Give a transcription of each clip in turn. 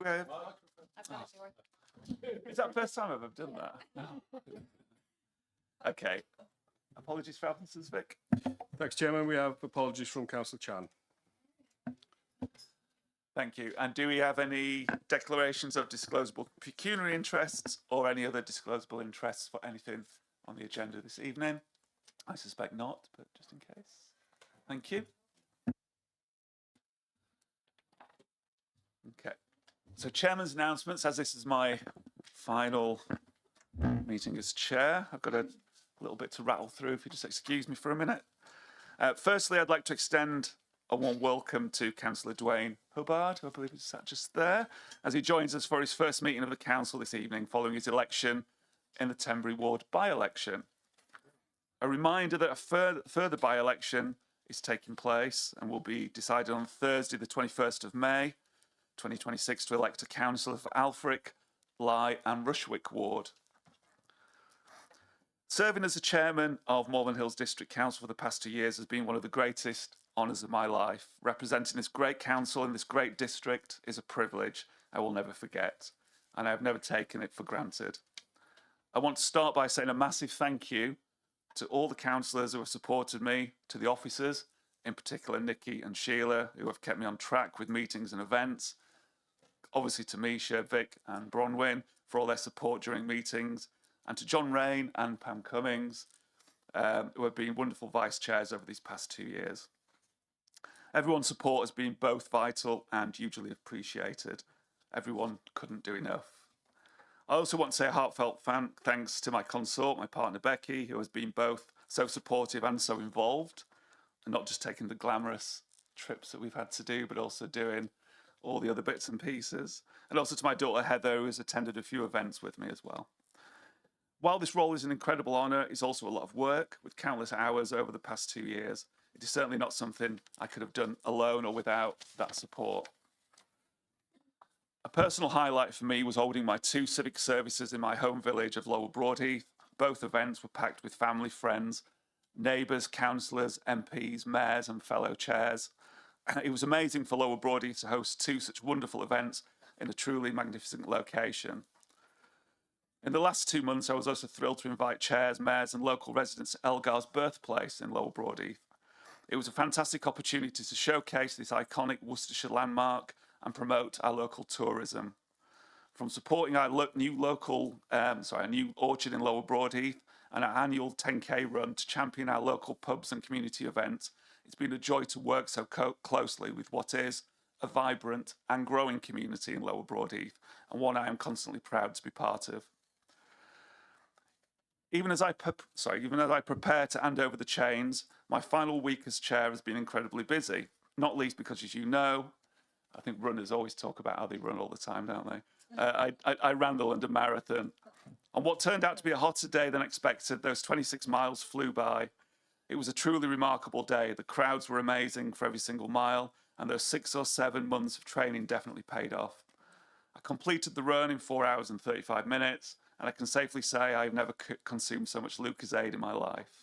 I've done it, Is that the first time I've ever done that? No. Okay. Apologies for absences, Vic. Thanks, Chairman. We have apologies from Councillor Chan. Thank you. And do we have any declarations of disclosable pecuniary interests or any other disclosable interests for anything on the agenda this evening? I suspect not, but just in case. Thank you. Okay. So chairman's announcements, as this is my final meeting as chair, I've got a little bit to rattle through, if you just excuse me for a minute. Firstly, I'd like to extend a warm welcome to Councillor Dwayne Hubbard, who I believe is sat just there, as he joins us for his first meeting of the council this evening following his election in the Tenbury Ward by-election. A reminder that a further by-election is taking place and will be decided on Thursday, the 21st of May, 2026, to elect a councillor for Alfric, Bly and Rushwick Ward. Serving as the chairman of Malvern Hills District Council for the past 2 years has been one of the greatest honours of my life. Representing this great council in this great district is a privilege I will never forget, and I have never taken it for granted. I want to start by saying a massive thank you to all the councillors who have supported me, to the officers, in particular Nikki and Sheila, who have kept me on track with meetings and events, obviously to Misha, Vic and Bronwyn for all their support during meetings, and to John Rain and Pam Cummings, who have been wonderful vice chairs over these past 2 years. Everyone's support has been both vital and hugely appreciated. Everyone couldn't do enough. I also want to say a heartfelt thanks to my consort, my partner Becky, who has been both so supportive and so involved, and not just taking the glamorous trips that we've had to do, but also doing all the other bits and pieces. And also to my daughter Heather, who has attended a few events with me as well. While this role is an incredible honour, it's also a lot of work, with countless hours over the past 2 years. It is certainly not something I could have done alone or without that support. A personal highlight for me was holding my 2 civic services in my home village of Lower Broadheath. Both events were packed with family, friends, neighbours, councillors, MPs, mayors and fellow chairs. It was amazing for Lower Broadheath to host 2 such wonderful events in a truly magnificent location. In the last 2 months, I was also thrilled to invite chairs, mayors and local residents to Elgar's birthplace in Lower Broadheath. It was a fantastic opportunity to showcase this iconic Worcestershire landmark and promote our local tourism. From supporting our new orchard in Lower Broadheath and our annual 10K run to champion our local pubs and community events, it's been a joy to work so closely with what is a vibrant and growing community in Lower Broadheath, and one I am constantly proud to be part of. Even as I prepare to hand over the chains, my final week as chair has been incredibly busy, not least because, as you know, I think runners always talk about how they run all the time, don't they? I ran the London Marathon. On what turned out to be a hotter day than expected, those 26 miles flew by. It was a truly remarkable day. The crowds were amazing for every single mile, and those 6 or 7 months of training definitely paid off. I completed the run in 4 hours and 35 minutes, and I can safely say I've never consumed so much Lucozade in my life.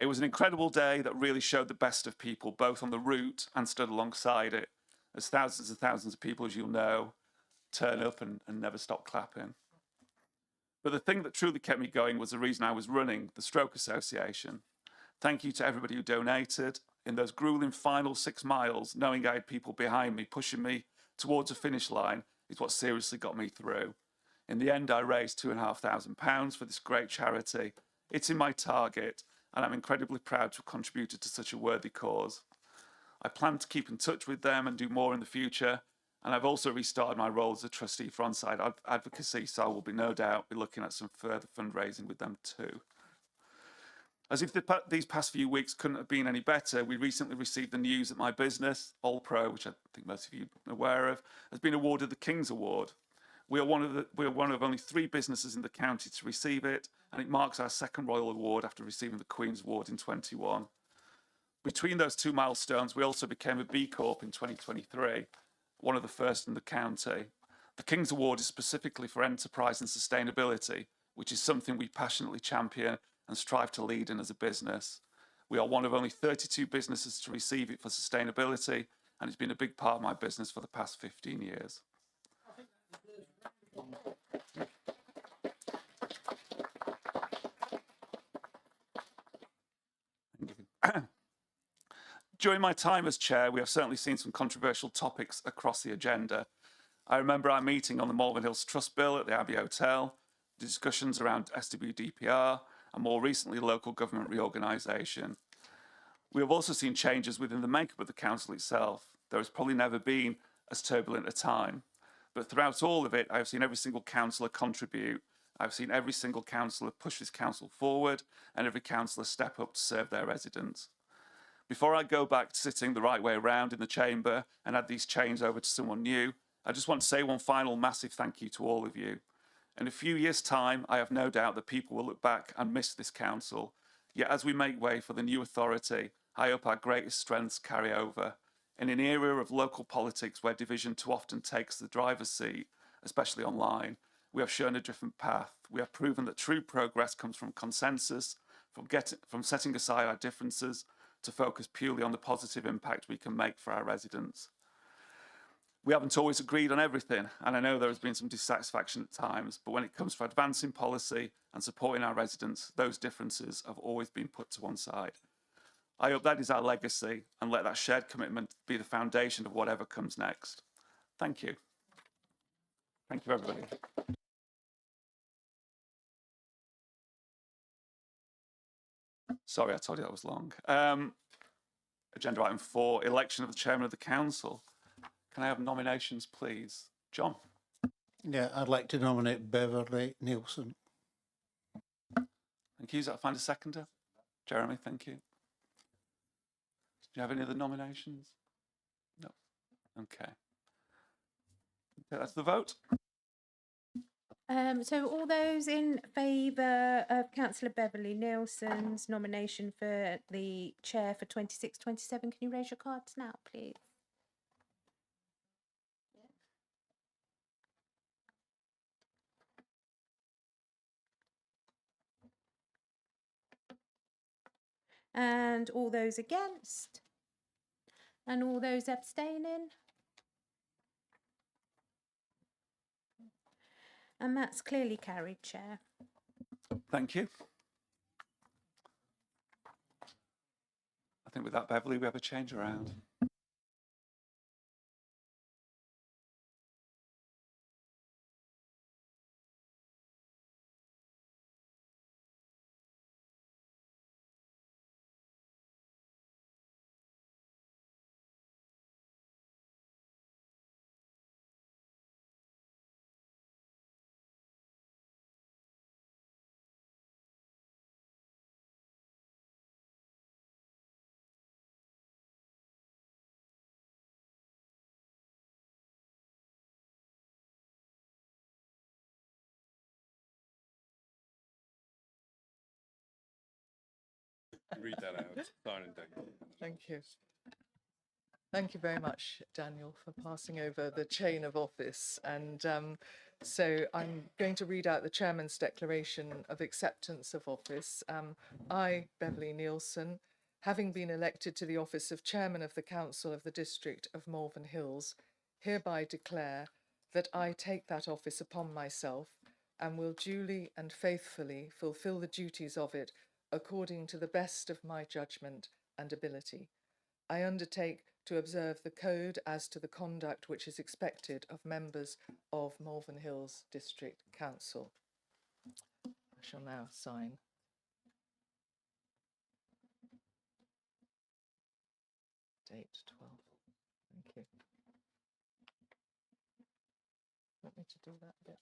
It was an incredible day that really showed the best of people, both on the route and stood alongside it, as thousands and thousands of people, as you'll know, turn up and never stop clapping. But the thing that truly kept me going was the reason I was running, the Stroke Association. Thank you to everybody who donated. In those grueling final 6 miles, knowing I had people behind me pushing me towards a finish line is what seriously got me through. In the end, I raised £2,500 for this great charity. It's in my target, and I'm incredibly proud to have contributed to such a worthy cause. I plan to keep in touch with them and do more in the future, and I've also restarted my role as a trustee for on-site advocacy, so I will no doubt be looking at some further fundraising with them too. As if these past few weeks couldn't have been any better, we recently received the news that my business, Allpro, which I think most of you are aware of, has been awarded the King's Award. We are one of only 3 businesses in the county to receive it, and it marks our 2nd Royal Award after receiving the Queen's Award in 2021. Between those 2 milestones, we also became a B Corp in 2023, one of the first in the county. The King's Award is specifically for enterprise and sustainability, which is something we passionately champion and strive to lead in as a business. We are one of only 32 businesses to receive it for sustainability, and it's been a big part of my business for the past 15 years. During my time as chair, we have certainly seen some controversial topics across the agenda. I remember our meeting on the Malvern Hills Trust Bill at the Abbey Hotel, the discussions around SWDPR, and more recently, local government reorganisation. We have also seen changes within the makeup of the council itself. There has probably never been as turbulent a time. But throughout all of it, I have seen every single councillor contribute. I've seen every single councillor push this council forward, and every councillor step up to serve their residents. Before I go back to sitting the right way around in the chamber and add these chains over to someone new, I just want to say one final massive thank you to all of you. In a few years' time, I have no doubt that people will look back and miss this council. Yet as we make way for the new authority, I hope our greatest strengths carry over. In an era of local politics where division too often takes the driver's seat, especially online, we have shown a different path. We have proven that true progress comes from consensus, from setting aside our differences, to focus purely on the positive impact we can make for our residents. We haven't always agreed on everything, and I know there has been some dissatisfaction at times, but when it comes to advancing policy and supporting our residents, those differences have always been put to one side. I hope that is our legacy, and let that shared commitment be the foundation of whatever comes next. Thank you. Thank you, everybody. Sorry, I told you that was long. Agenda item 4, election of the chairman of the council. Can I have nominations, please? John? Yeah, I'd like to nominate Beverly Nielsen. Thank you. Is that find a seconder? Jeremy, thank you. Do you have any other nominations? No. Okay. That's the vote. So all those in favour of Councillor Beverly Nielsen's nomination for the chair for 26-27, can you raise your cards now, please? And all those against? And all those abstaining? And that's clearly carried, Chair. Thank you. I think with that, Beverly, we have a change around. Read that out. Sign and date. Thank you. Thank you very much, Daniel, for passing over the chain of office. And so I'm going to read out the Chairman's Declaration of Acceptance of Office. I, Beverly Nielsen, having been elected to the office of Chairman of the Council of the District of Malvern Hills, hereby declare that I take that office upon myself and will duly and faithfully fulfil the duties of it according to the best of my judgment and ability. I undertake to observe the code as to the conduct which is expected of members of Malvern Hills District Council. I shall now sign. Date 12. Thank you. Want me to do that bit?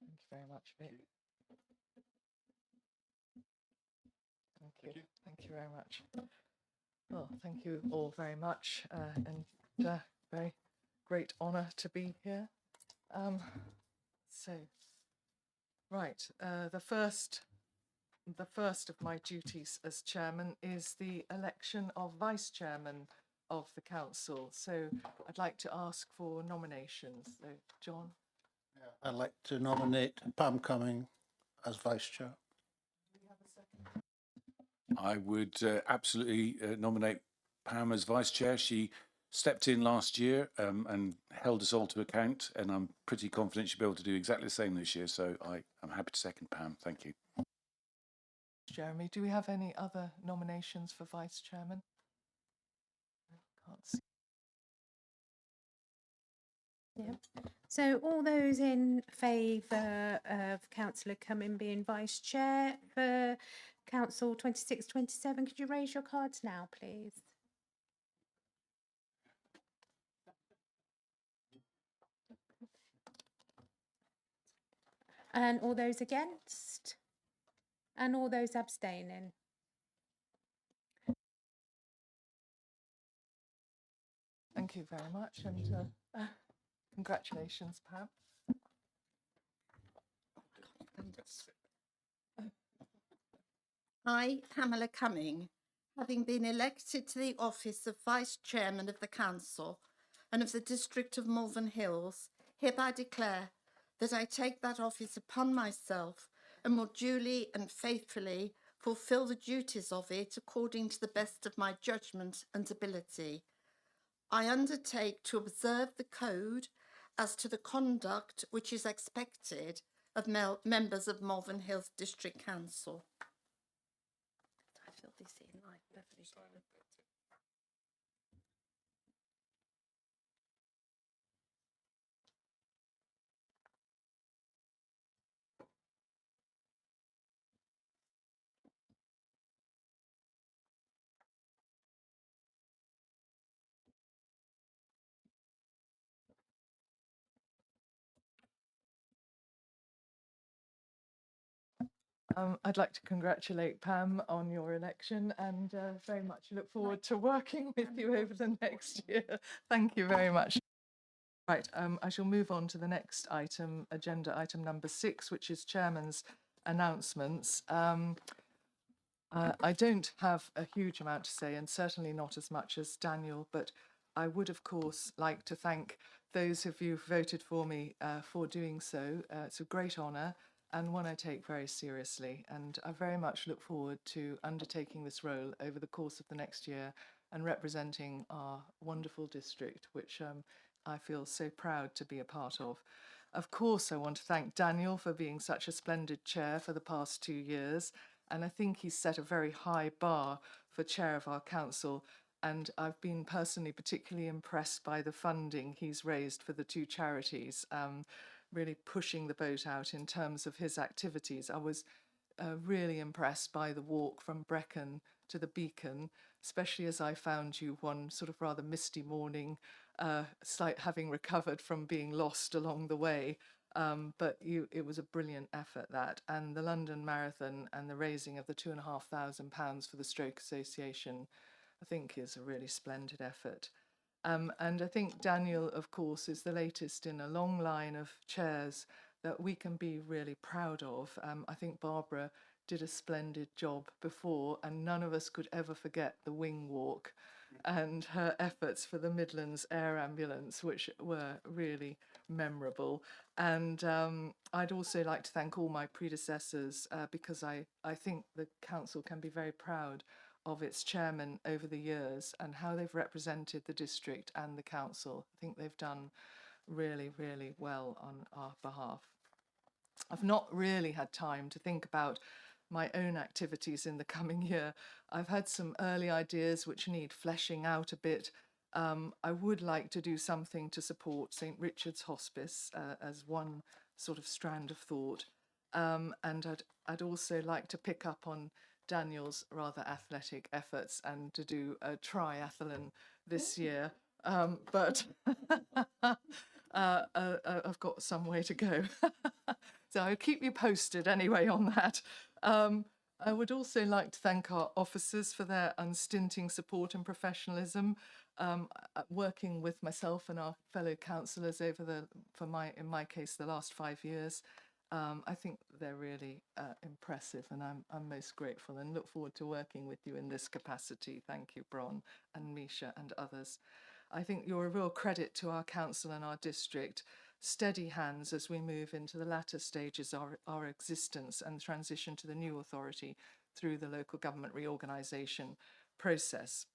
Thank you very much, Vic. Thank you. Thank you very much. Well, thank you all very much, and very great honour to be here. Right, the first of my duties as chairman is the election of vice chairman of the council. So I'd like to ask for nominations. So, John. I'd like to nominate Pam Cumming as vice chair. I would absolutely nominate Pam as vice chair. She stepped in last year and held us all to account, and I'm pretty confident she'll be able to do exactly the same this year. So I'm happy to second Pam. Thank you. Jeremy, do we have any other nominations for vice chairman? Can't see. Yeah. So all those in favour of Councillor Cumming being vice chair for Council 26-27, could you raise your cards now, please? And all those against? And all those abstaining? Thank you very much, and congratulations, Pam. I, Pamela Cumming, having been elected to the office of Vice Chairman of the Council and of the District of Malvern Hills, hereby declare that I take that office upon myself and will duly and faithfully fulfil the duties of it according to the best of my judgment and ability. I undertake to observe the code as to the conduct which is expected of members of Malvern Hills District Council. I fill this in like Beverly. I'd like to congratulate Pam on your election and very much look forward to working with you over the next year. Thank you very much. Right, I shall move on to the next item, agenda item number 6, which is Chairman's announcements. I don't have a huge amount to say, and certainly not as much as Daniel, but I would, of course, like to thank those of you who voted for me for doing so. It's a great honour and one I take very seriously, and I very much look forward to undertaking this role over the course of the next year and representing our wonderful district, which I feel so proud to be a part of. Of course, I want to thank Daniel for being such a splendid chair for the past 2 years, and I think he's set a very high bar for chair of our council, and I've been personally particularly impressed by the funding he's raised for the 2 charities, really pushing the boat out in terms of his activities. I was really impressed by the walk from Brecon to the Beacon, especially as I found you one sort of rather misty morning, having recovered from being lost along the way. But it was a brilliant effort, that, and the London Marathon and the raising of the £2,500 for the Stroke Association, I think, is a really splendid effort. And I think Daniel, of course, is the latest in a long line of chairs that we can be really proud of. I think Barbara did a splendid job before, and none of us could ever forget the wing walk and her efforts for the Midlands Air Ambulance, which were really memorable. And I'd also like to thank all my predecessors because I think the council can be very proud of its chairman over the years and how they've represented the district and the council. I think they've done really, really well on our behalf. I've not really had time to think about my own activities in the coming year. I've had some early ideas which need fleshing out a bit. I would like to do something to support St. Richard's Hospice as one sort of strand of thought. And I'd also like to pick up on Daniel's rather athletic efforts and to do a triathlon this year. But I've got some way to go. So I'll keep you posted anyway on that. I would also like to thank our officers for their unstinting support and professionalism, working with myself and our fellow councillors over in my case, the last 5 years. I think they're really impressive, and I'm most grateful and look forward to working with you in this capacity. Thank you, Bron and Misha and others. I think you're a real credit to our council and our district. steady hands as we move into the latter stages of our existence and transition to the new authority through the local government reorganisation process.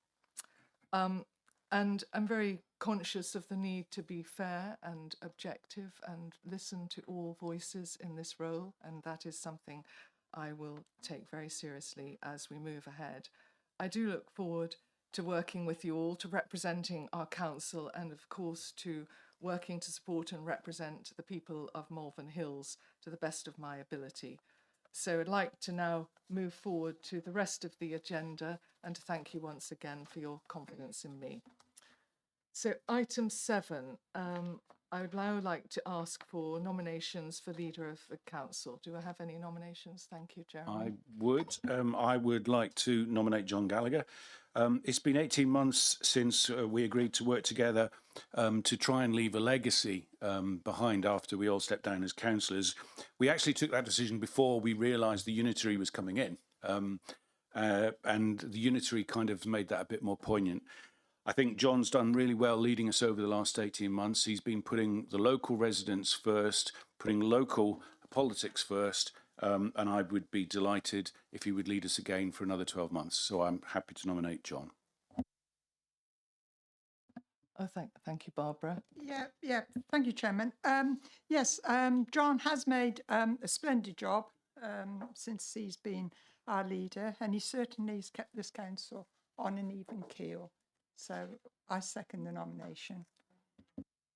And I'm very conscious of the need to be fair and objective and listen to all voices in this role, and that is something I will take very seriously as we move ahead. I do look forward to working with you all, to representing our council, and of course to working to support and represent the people of Malvern Hills to the best of my ability. So I'd like to now move forward to the rest of the agenda and to thank you once again for your confidence in me. So item 7, I would now like to ask for nominations for leader of the council. Do I have any nominations? Thank you, Jeremy. I would like to nominate John Gallagher. It's been 18 months since we agreed to work together to try and leave a legacy behind after we all stepped down as councillors. We actually took that decision before we realised the unitary was coming in. And the unitary kind of made that a bit more poignant. I think John's done really well leading us over the last 18 months. He's been putting the local residents first, putting local politics first, and I would be delighted if he would lead us again for another 12 months. So I'm happy to nominate John. Oh, thank you, Barbara. Yeah. Thank you, Chairman. Yes, John has made a splendid job since he's been our leader, and he certainly has kept this council on an even keel. So I second the nomination.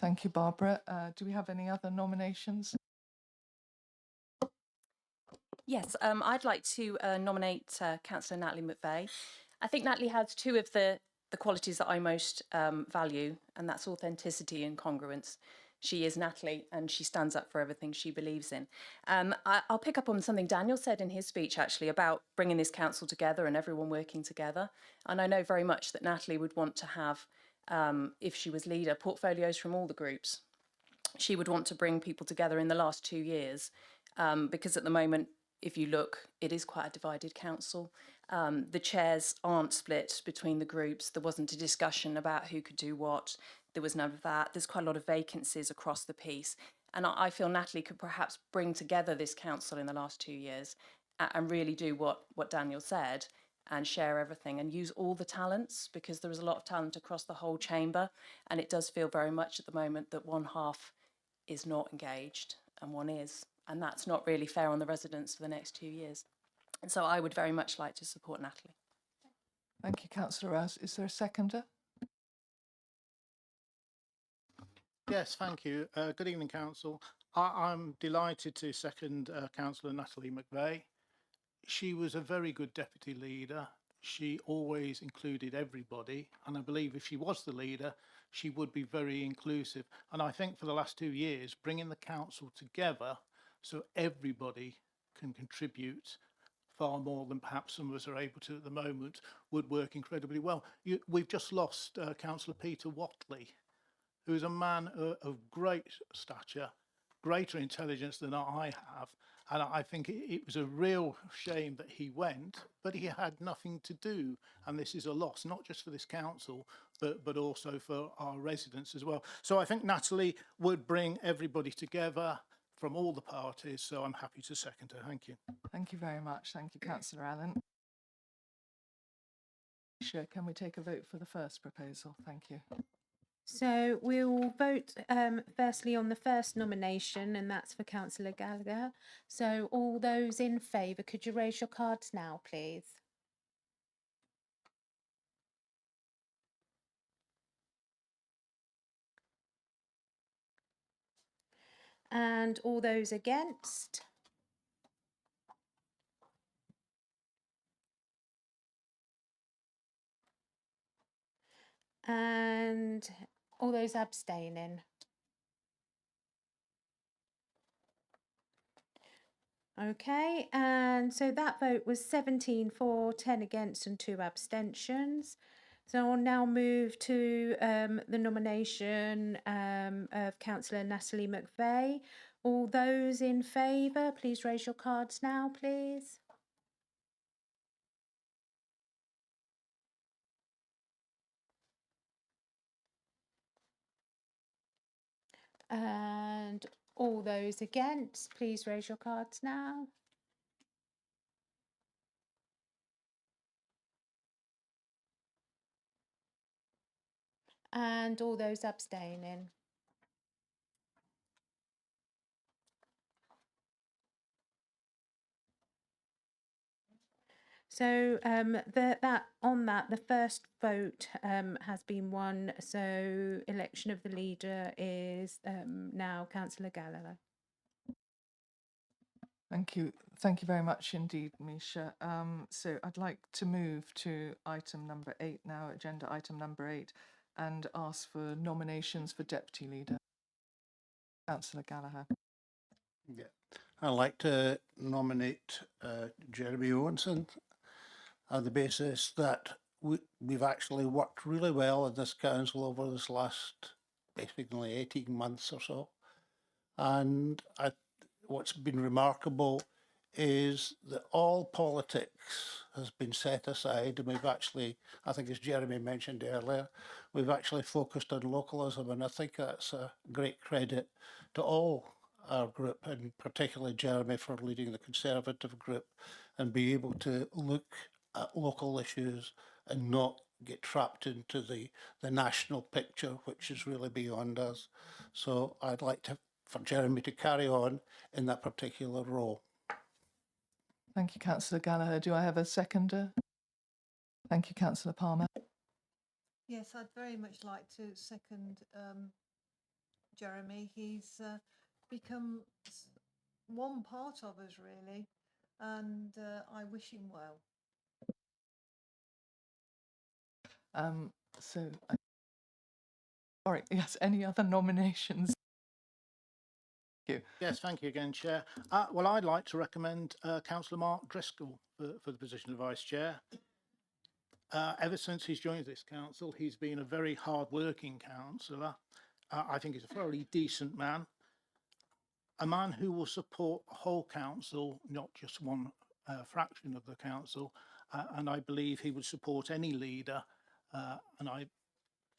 Thank you, Barbara. Do we have any other nominations? Yes, I'd like to nominate Councillor Natalie McVeigh. I think Natalie has two of the qualities that I most value, and that's authenticity and congruence. She is Natalie, and she stands up for everything she believes in. I'll pick up on something Daniel said in his speech, actually, about bringing this council together and everyone working together. And I know very much that Natalie would want to have, if she was leader, portfolios from all the groups. She would want to bring people together in the last 2 years, because at the moment, if you look, it is quite a divided council. The chairs aren't split between the groups. There wasn't a discussion about who could do what. There was none of that. There's quite a lot of vacancies across the piece. And I feel Natalie could perhaps bring together this council in the last 2 years and really do what Daniel said and share everything and use all the talents, because there is a lot of talent across the whole chamber. And it does feel very much at the moment that one half is not engaged and one is. And that's not really fair on the residents for the next 2 years. And so I would very much like to support Natalie. Thank you, Councillor Rouse. Is there a seconder? Yes, thank you. Good evening, Council. I'm delighted to second Councillor Natalie McVeigh. She was a very good deputy leader. She always included everybody, and I believe if she was the leader, she would be very inclusive. And I think for the last 2 years, bringing the council together so everybody can contribute far more than perhaps some of us are able to at the moment would work incredibly well. We've just lost Councillor Peter Watley, who is a man of great stature, greater intelligence than I have. And I think it was a real shame that he went, but he had nothing to do. And this is a loss, not just for this council, but also for our residents as well. So I think Natalie would bring everybody together from all the parties. So I'm happy to second her. Thank you. Thank you very much. Thank you, Councillor Allen. Sure, can we take a vote for the first proposal? Thank you. So we'll vote firstly on the first nomination, and that's for Councillor Gallagher. So all those in favour, could you raise your cards now, please? And all those against? And all those abstaining? Okay, and so that vote was 17 for, 10 against and 2 abstentions. So I'll now move to the nomination of Councillor Natalie McVeigh. All those in favour, please raise your cards now, please. And all those against, please raise your cards now. And all those abstaining. So the first vote has been won. So election of the leader is now Councillor Gallagher. Thank you. Thank you very much indeed, Misha. So I'd like to move to item number 8 now, agenda item number 8, and ask for nominations for deputy leader. Councillor Gallagher. Yeah, I'd like to nominate Jeremy Owenson on the basis that we've actually worked really well in this council over this last basically 18 months or so. And what's been remarkable is that all politics has been set aside, and we've actually, I think as Jeremy mentioned earlier, we've actually focused on localism, and I think that's a great credit to all our group, and particularly Jeremy for leading the Conservative group, and be able to look at local issues and not get trapped into the national picture, which is really beyond us. So I'd like for Jeremy to carry on in that particular role. Thank you, Councillor Gallagher. Do I have a seconder? Thank you, Councillor Palmer. Yes, I'd very much like to second Jeremy. He's become one part of us, really, and I wish him well. Sorry, yes, any other nominations? Thank you. Yes, thank you again, Chair. Well, I'd like to recommend Councillor Mark Driscoll for the position of Vice Chair. Ever since he's joined this council, he's been a very hard-working councillor. I think he's a fairly decent man, a man who will support the whole council, not just one fraction of the council, and I believe he would support any leader, and I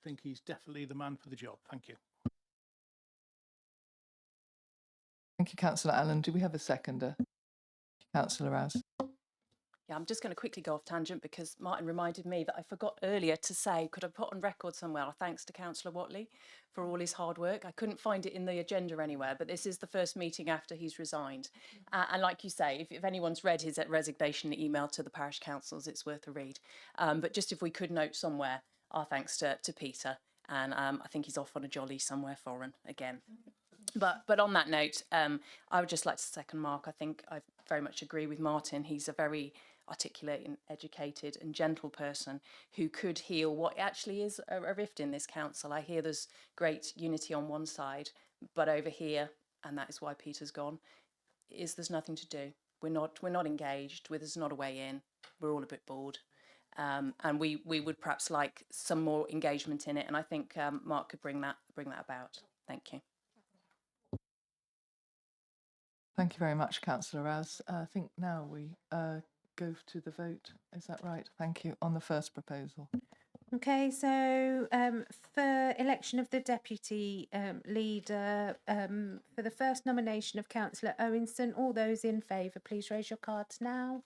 think he's definitely the man for the job. Thank you. Thank you, Councillor Allen. Do we have a seconder? Councillor Raz. Yeah, I'm just going to quickly go off tangent because Martin reminded me that I forgot earlier to say, could I put on record somewhere, thanks to Councillor Watley for all his hard work. I couldn't find it in the agenda anywhere, but this is the first meeting after he's resigned. And like you say, if anyone's read his resignation email to the parish councils, it's worth a read. But just if we could note somewhere, our thanks to Peter. And I think he's off on a jolly somewhere foreign again. But on that note, I would just like to second Mark. I think I very much agree with Martin. He's a very articulate and educated and gentle person who could heal what actually is a rift in this council. I hear there's great unity on one side, but over here, and that is why Peter's gone, there's nothing to do. We're not engaged. There's not a way in. We're all a bit bored. And we would perhaps like some more engagement in it. And I think Mark could bring that about. Thank you. Thank you very much, Councillor Raz. I think now we go to the vote. Is that right? Thank you. On the first proposal. Okay, so for election of the deputy leader, for the first nomination of Councillor Owenson, all those in favour, please raise your cards now.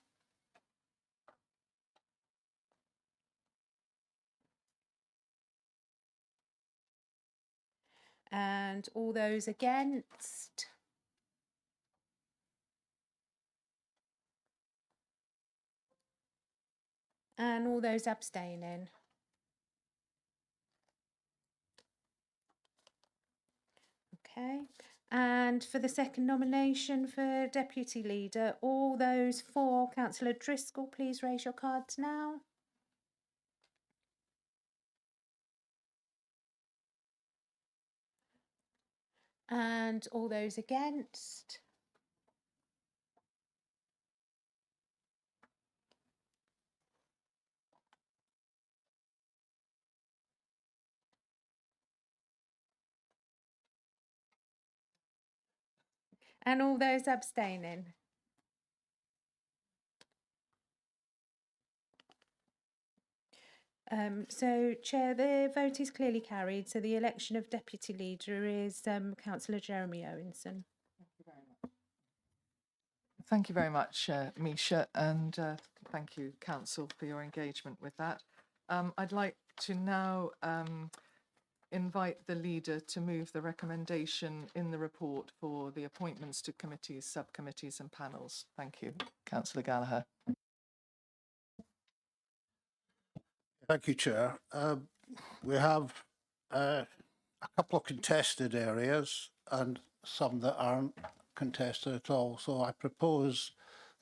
And all those against? And all those abstaining? Okay. And for the second nomination for deputy leader, all those for Councillor Driscoll, please raise your cards now. And all those against? And all those abstaining? So, Chair, the vote is clearly carried. So the election of Deputy Leader is Councillor Jeremy Owenson. Thank you very much, Misha, and thank you, Council, for your engagement with that. I'd like to now invite the leader to move the recommendation in the report for the appointments to committees, subcommittees and panels. Thank you. Councillor Gallagher. Thank you, Chair. We have a couple of contested areas and some that aren't contested at all. So I propose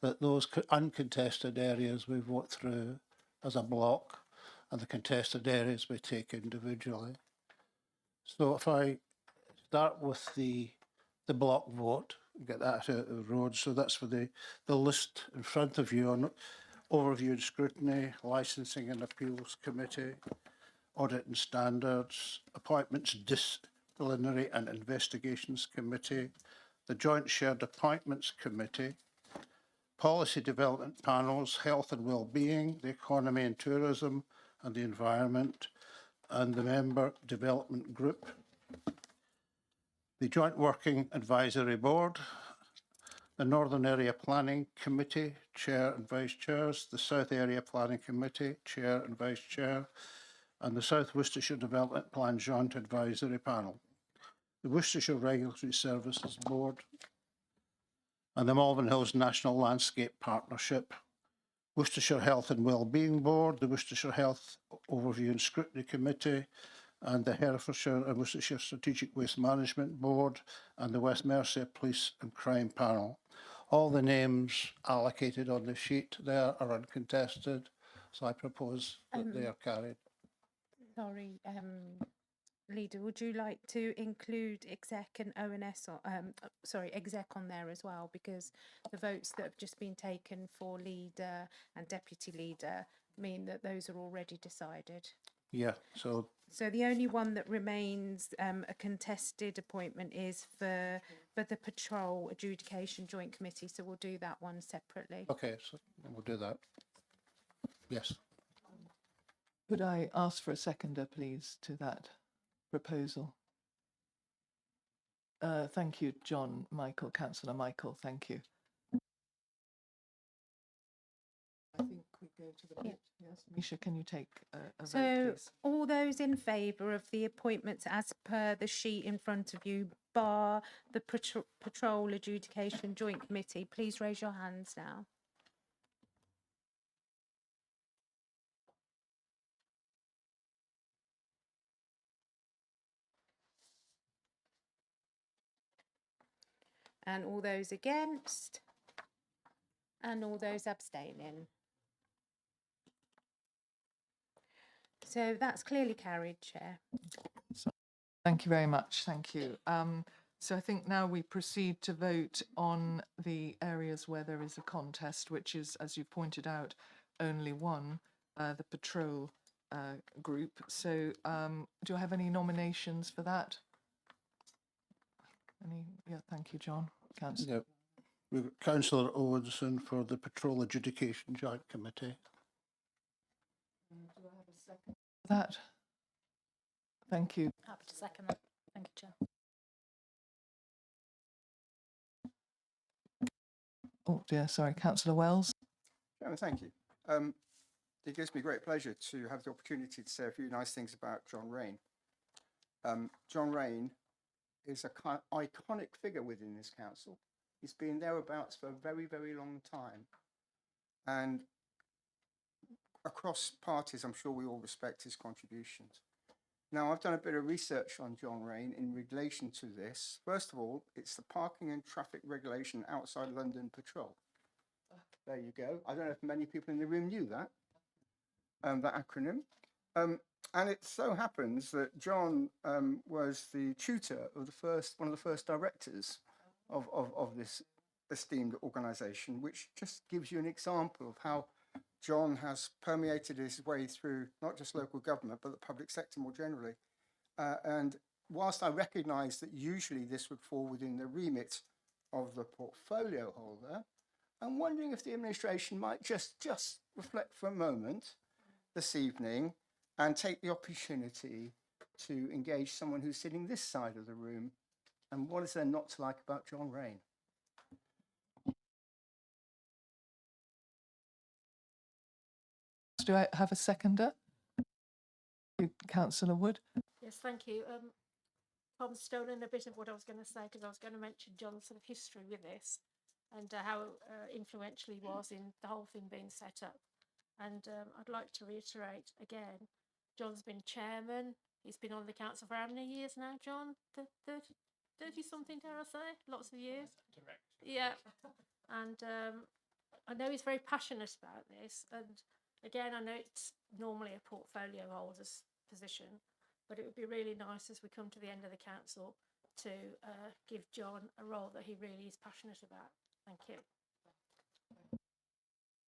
that those uncontested areas we vote through as a block and the contested areas we take individually. So if I start with the block vote, get that out of the road. So that's for the list in front of you on Overview and Scrutiny, Licensing and Appeals Committee, Audit and Standards, Appointments, Disciplinary and Investigations Committee, the Joint Shared Appointments Committee, Policy Development Panels, Health and Wellbeing, the Economy and Tourism and the Environment, and the Member Development Group, the Joint Working Advisory Board, the Northern Area Planning Committee, Chair and Vice Chairs, the South Area Planning Committee, Chair and Vice Chair, and the South Worcestershire Development Plan Joint Advisory Panel, the Worcestershire Regulatory Services Board, and the Malvern Hills National Landscape Partnership, Worcestershire Health and Wellbeing Board, the Worcestershire Health Overview and Scrutiny Committee, and the Herefordshire and Worcestershire Strategic Waste Management Board, and the West Mercia Police and Crime Panel. All the names allocated on the sheet there are uncontested, so I propose that they are carried. Sorry, Leader, would you like to include exec and ONS, or, exec on there as well? Because the votes that have just been taken for leader and deputy leader mean that those are already decided. Yeah, so the only one that remains a contested appointment is for the Patrol Adjudication Joint Committee. So we'll do that one separately. okay, so we'll do that. Yes. Could I ask for a seconder, please, to that proposal? Thank you, John Michael, Councillor Michael, thank you. I think we go to the vote. Yes, Misha, can you take a vote, So please? all those in favour of the appointments as per the sheet in front of you, bar the Patrol Adjudication Joint Committee, please raise your hands now. And all those against? And all those abstaining? So that's clearly carried, Chair. Thank you very much, thank you. So I think now we proceed to vote on the areas where there is a contest, which is, as you pointed out, only one, the Patrol group. So do I have any nominations for that? Yeah, thank you, John. Councillor. Yep. We've got Councillor Owenson for the Patrol Adjudication Joint Committee. Do I have a second for that? Thank you. Happy to second that. Thank you, Chair. Oh dear, sorry, Councillor Wells. Chairman, thank you. It gives me great pleasure to have the opportunity to say a few nice things about John Raine. John Raine is an iconic figure within this council. He's been thereabouts for a very, very long time. And across parties, I'm sure we all respect his contributions. Now, I've done a bit of research on John Raine in relation to this. First of all, it's the Parking and Traffic Regulation Outside London Patrol. There you go. I don't know if many people in the room knew that, that acronym. And it so happens that John was the tutor of one of the first directors of this esteemed organisation, which just gives you an example of how John has permeated his way through not just local government, but the public sector more generally. And whilst I recognise that usually this would fall within the remit of the portfolio holder, I'm wondering if the administration might just reflect for a moment this evening and take the opportunity to engage someone who's sitting this side of the room. And what is there not to like about John Rain? Do I have a seconder? Councillor Wood. Yes, thank you. Tom's stolen a bit of what I was going to say, because I was going to mention John's sort of history with this and how influential he was in the whole thing being set up. And I'd like to reiterate again, John's been chairman. He's been on the council for how many years now, John? 30 something, dare I say? Lots of years. Correct. Yeah. And I know he's very passionate about this. And again, I know it's normally a portfolio holder's position, but it would be really nice as we come to the end of the council to give John a role that he really is passionate about. Thank you.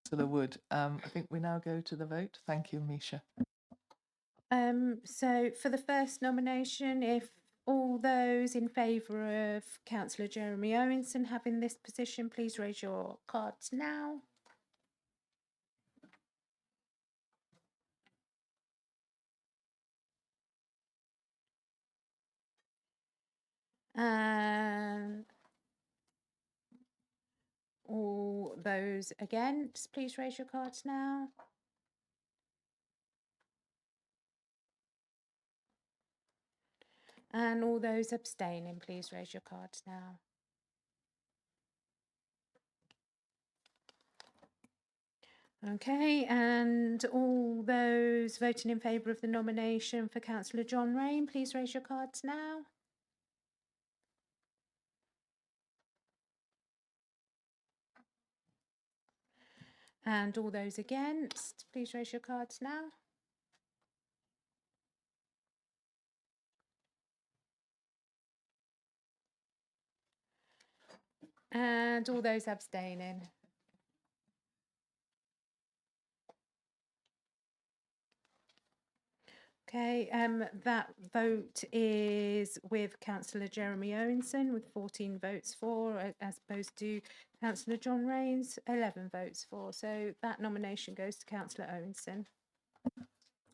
Councillor Wood. I think we now go to the vote. Thank you, Misha. So for the first nomination, if all those in favour of Councillor Jeremy Owenson having this position, please raise your cards now. And all those against, please raise your cards now. And all those abstaining, please raise your cards now. Okay, and all those voting in favour of the nomination for Councillor John Rain, please raise your cards now. And all those against, please raise your cards now. And all those abstaining. Okay, that vote is with Councillor Jeremy Owenson with 14 votes for, as opposed to Councillor John Rain's 11 votes for. So that nomination goes to Councillor Owenson.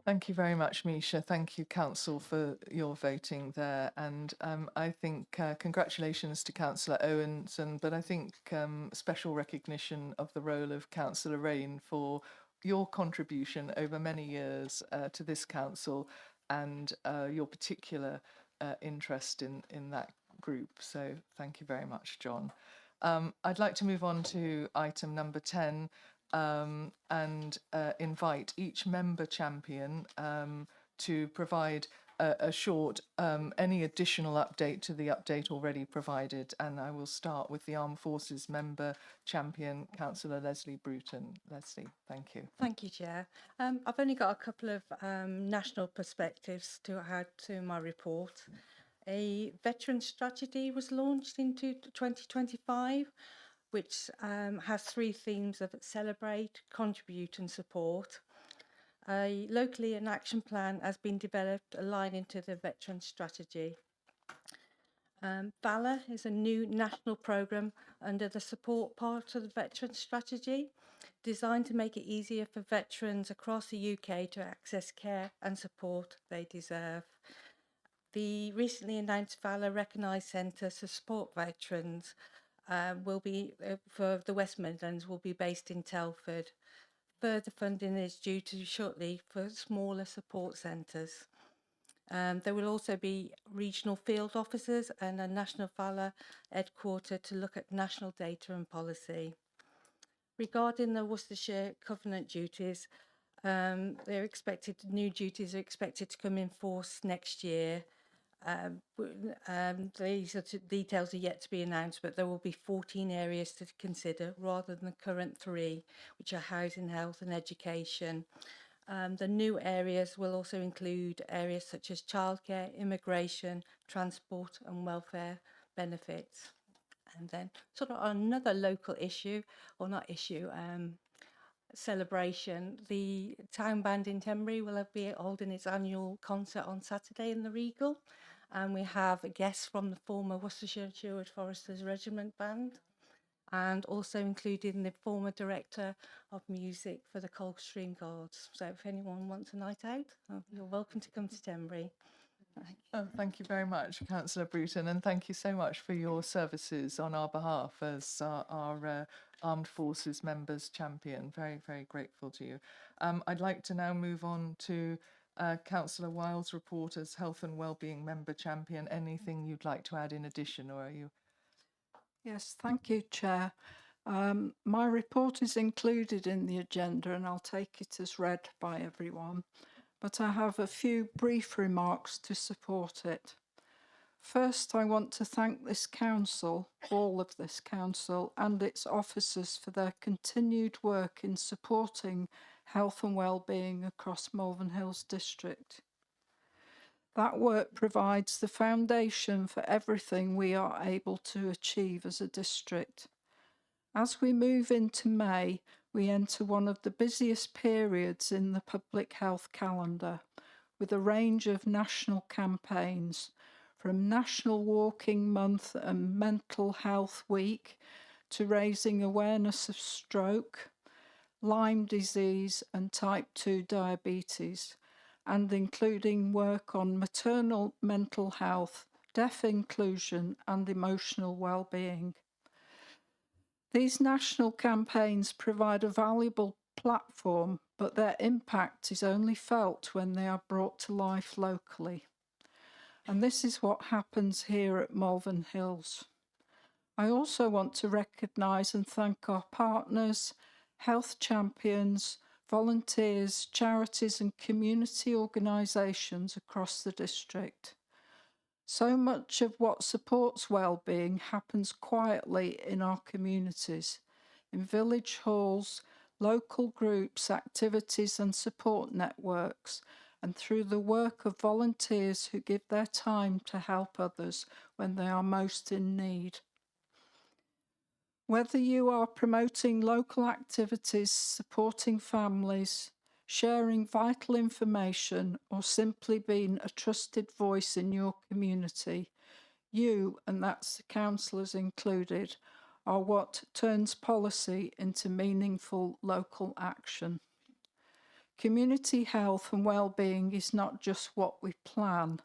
Thank you very much, Misha. Thank you, Council, for your voting there. And I think congratulations to Councillor Owenson, but I think special recognition of the role of Councillor Rain for your contribution over many years to this council and your particular interest in that group. So thank you very much, John. I'd like to move on to item number 10 and invite each member champion to provide a short, any additional update to the update already provided. And I will start with the Armed Forces member champion, Councillor Leslie Bruton. Leslie, thank you. Thank you, Chair. I've only got a couple of national perspectives to add to my report. A veteran strategy was launched into 2025, which has three themes of celebrate, contribute and support. A locally an action plan has been developed aligning to the veteran strategy. Valor is a new national programme under the support part of the veteran strategy, designed to make it easier for veterans across the UK to access care and support they deserve. The recently announced Valor Recognised Centre to support veterans will be, for the West Midlands, will be based in Telford. Further funding is due to shortly for smaller support centres. There will also be regional field officers and a National Valor headquarter to look at national data and policy. Regarding the Worcestershire Covenant duties, new duties are expected to come in force next year. These details are yet to be announced, but there will be 14 areas to consider rather than the current 3, which are housing, health and education. The new areas will also include areas such as childcare, immigration, transport and welfare benefits. And then sort of another local issue, or not issue, celebration. The Town Band in Tenbury will be holding its annual concert on Saturday in the Regal. And we have a guest from the former Worcestershire Sherwood Foresters Regiment Band. and also including the former director of music for the Coldstream Guards. So if anyone wants a night out, you're welcome to come to Tenbury. Oh, thank you very much, Councillor Bruton, and thank you so much for your services on our behalf as our Armed Forces Members Champion. Very, very grateful to you. I'd like to now move on to Councillor Wilde's report as Health and Wellbeing Member Champion. Anything you'd like to add in addition, or are you? Yes, thank you, Chair. My report is included in the agenda and I'll take it as read by everyone, but I have a few brief remarks to support it. First, I want to thank this council, all of this council and its officers for their continued work in supporting health and wellbeing across Malvern Hills District. That work provides the foundation for everything we are able to achieve as a district. As we move into May, we enter one of the busiest periods in the public health calendar, with a range of national campaigns, from National Walking Month and Mental Health Week to raising awareness of stroke, Lyme disease and type 2 diabetes, and including work on maternal mental health, deaf inclusion and emotional well-being. These national campaigns provide a valuable platform, but their impact is only felt when they are brought to life locally. And this is what happens here at Malvern Hills. I also want to recognise and thank our partners, health champions, volunteers, charities and community organisations across the district. So much of what supports wellbeing happens quietly in our communities, in village halls, local groups, activities and support networks, and through the work of volunteers who give their time to help others when they are most in need. Whether you are promoting local activities, supporting families, sharing vital information, or simply being a trusted voice in your community, you, and that's the councillors included, are what turns policy into meaningful local action. Community health and well-being is not just what we plan,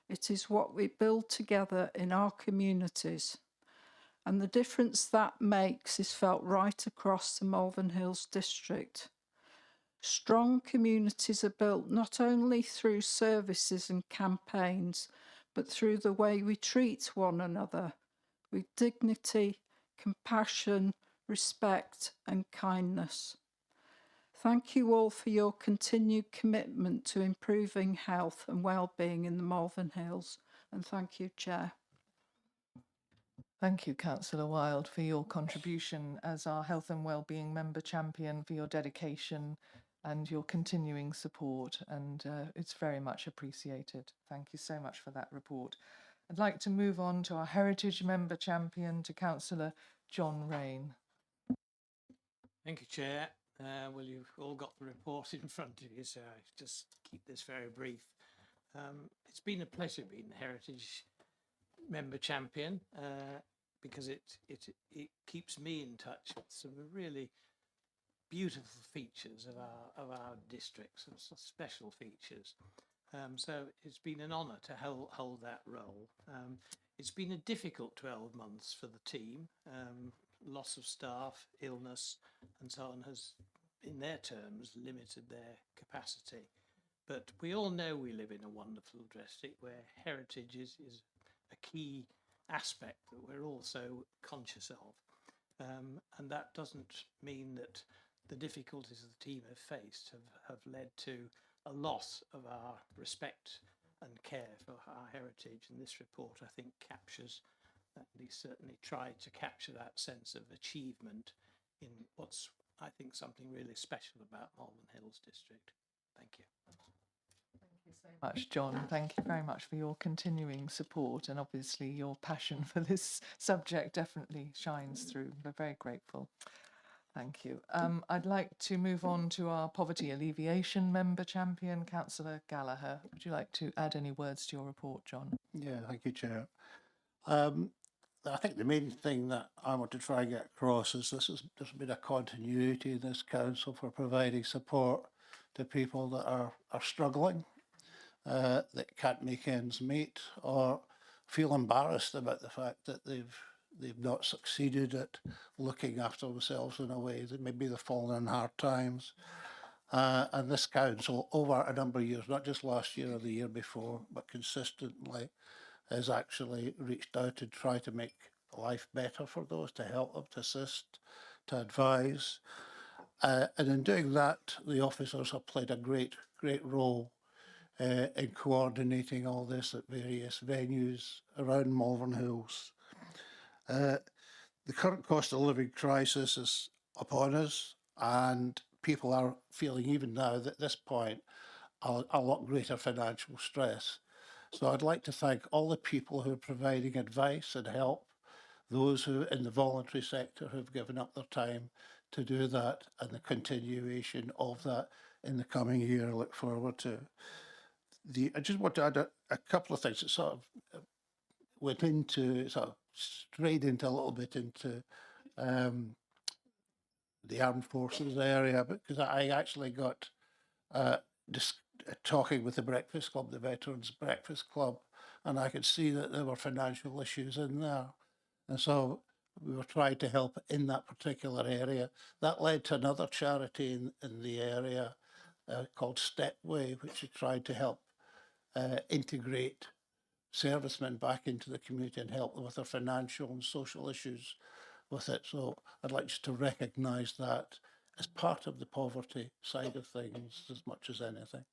it is what we build together in our communities. And the difference that makes is felt right across the Malvern Hills district. Strong communities are built not only through services and campaigns, but through the way we treat one another with dignity, compassion, respect and kindness. Thank you all for your continued commitment to improving health and well-being in the Malvern Hills, and thank you, Chair. Thank you, Councillor Wilde, for your contribution as our Health and Wellbeing Member Champion, for your dedication and your continuing support, and it's very much appreciated. Thank you so much for that report. I'd like to move on to our Heritage Member Champion, to Councillor John Raine. Thank you, Chair. Well, you've all got the report in front of you, so I just keep this very brief. It's been a pleasure being the Heritage Member Champion because it keeps me in touch with some really beautiful features of our district, some special features. So it's been an honour to hold that role. It's been a difficult 12 months for the team. Loss of staff, illness and so on has, in their terms, limited their capacity. But we all know we live in a wonderful district where heritage is a key aspect that we're all so conscious of. And that doesn't mean that the difficulties the team have faced have led to a loss of our respect and care for our heritage. And this report, I think, captures, at least certainly tried to capture that sense of achievement in what's, I think, something really special about Malvern Hills District. Thank you. Thank you so much, John. Thank you very much for your continuing support, and obviously your passion for this subject definitely shines through. We're very grateful. Thank you. I'd like to move on to our Poverty Alleviation Member Champion, Councillor Gallagher. Would you like to add any words to your report, John? Yeah, thank you, Chair. I think the main thing that I want to try and get across is there's been a continuity in this council for providing support to people that are struggling, that can't make ends meet, or feel embarrassed about the fact that they've not succeeded at looking after themselves in a way that maybe they've fallen in hard times. And this council, over a number of years, not just last year or the year before, but consistently, has actually reached out to try to make life better for those, to help them, to assist, to advise. And in doing that, the officers have played a great role in coordinating all this at various venues around Malvern Hills. The current cost of living crisis is upon us, and people are feeling even now at this point a lot greater financial stress. So I'd like to thank all the people who are providing advice and help, those who in the voluntary sector who've given up their time to do that, and the continuation of that in the coming year I look forward to. I just want to add a couple of things that sort of went into, sort of strayed into a little bit into the armed forces area, because I actually got talking with the Breakfast Club, the Veterans Breakfast Club, and I could see that there were financial issues in there. And so we were trying to help in that particular area. That led to another charity in the area called Stepway, which tried to help integrate servicemen back into the community and help them with their financial and social issues with it. So I'd like just to recognise that as part of the poverty side of things as much as anything.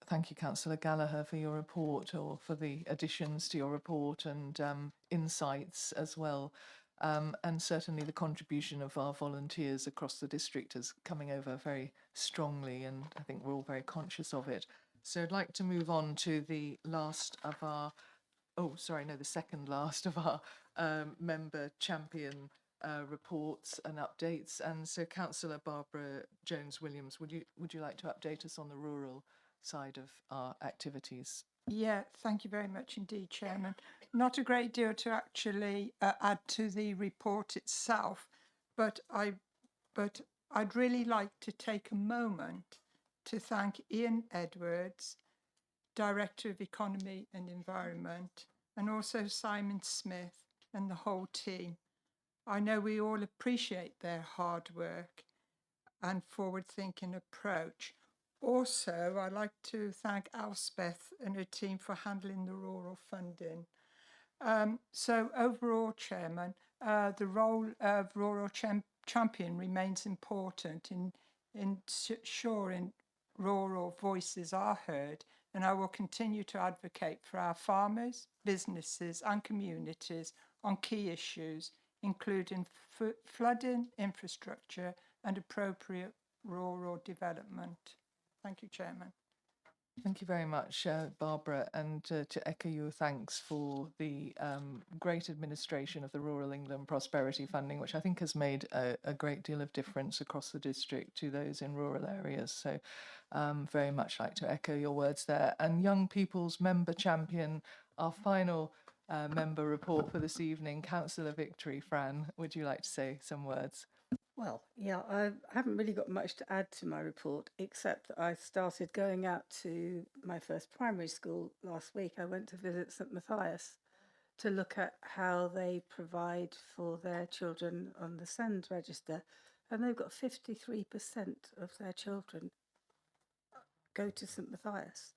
Thank you, Councillor Gallagher, for your report, or for the additions to your report and insights as well. And certainly the contribution of our volunteers across the district is coming over very strongly, and I think we're all very conscious of it. So I'd like to move on to the last of our, the second last of our member champion reports and updates. And so Councillor Barbara Jones-Williams, would you like to update us on the rural side of our activities? Yeah, thank you very much indeed, Chairman. Not a great deal to actually add to the report itself, but I'd really like to take a moment to thank Ian Edwards, Director of Economy and Environment, and also Simon Smith and the whole team. I know we all appreciate their hard work and forward-thinking approach. Also, I'd like to thank Elspeth and her team for handling the rural funding. So overall, Chairman, the role of rural champion remains important in ensuring rural voices are heard, and I will continue to advocate for our farmers, businesses and communities on key issues, including flooding, infrastructure and appropriate rural development. Thank you, Chairman. Thank you very much, Barbara, and to echo your thanks for the great administration of the Rural England Prosperity Funding, which I think has made a great deal of difference across the district to those in rural areas. So very much like to echo your words there. And Young People's Member Champion, our final member report for this evening, Councillor Victory. Fran, would you like to say some words? Well, yeah, I haven't really got much to add to my report, except that I started going out to my first primary school last week. I went to visit St Matthias to look at how they provide for their children on the SEND register, and they've got 53% of their children go to St Matthias.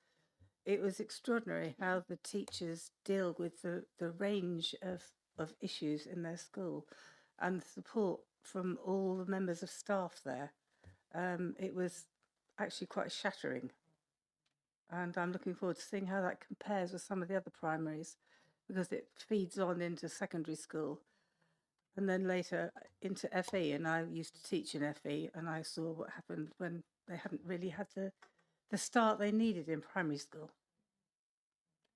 It was extraordinary how the teachers deal with the range of issues in their school, and the support from all the members of staff there. It was actually quite shattering. And I'm looking forward to seeing how that compares with some of the other primaries, because it feeds on into secondary school and then later into FE. And I used to teach in FE, and I saw what happened when they hadn't really had the start they needed in primary school.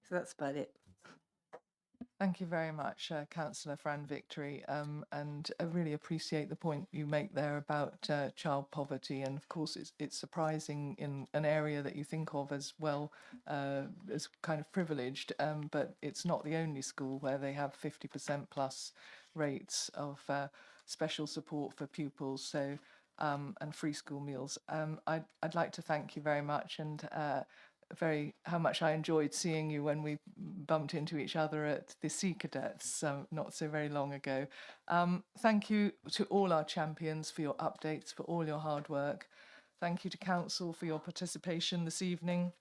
So that's about it. Thank you very much, Councillor Fran Victory, and I really appreciate the point you make there about child poverty. And of course, it's surprising in an area that you think of as well as kind of privileged, but it's not the only school where they have 50% plus rates of special support for pupils. So and free school meals. I'd like to thank you very much and. How much I enjoyed seeing you when we bumped into each other at the Sea Cadets not so very long ago. Thank you to all our champions for your updates, for all your hard work. Thank you to Council for your participation this evening.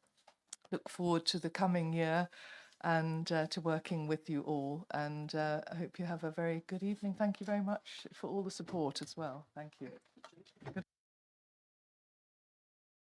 Look forward to the coming year and to working with you all. And I hope you have a very good evening. Thank you very much for all the support as well. Thank you.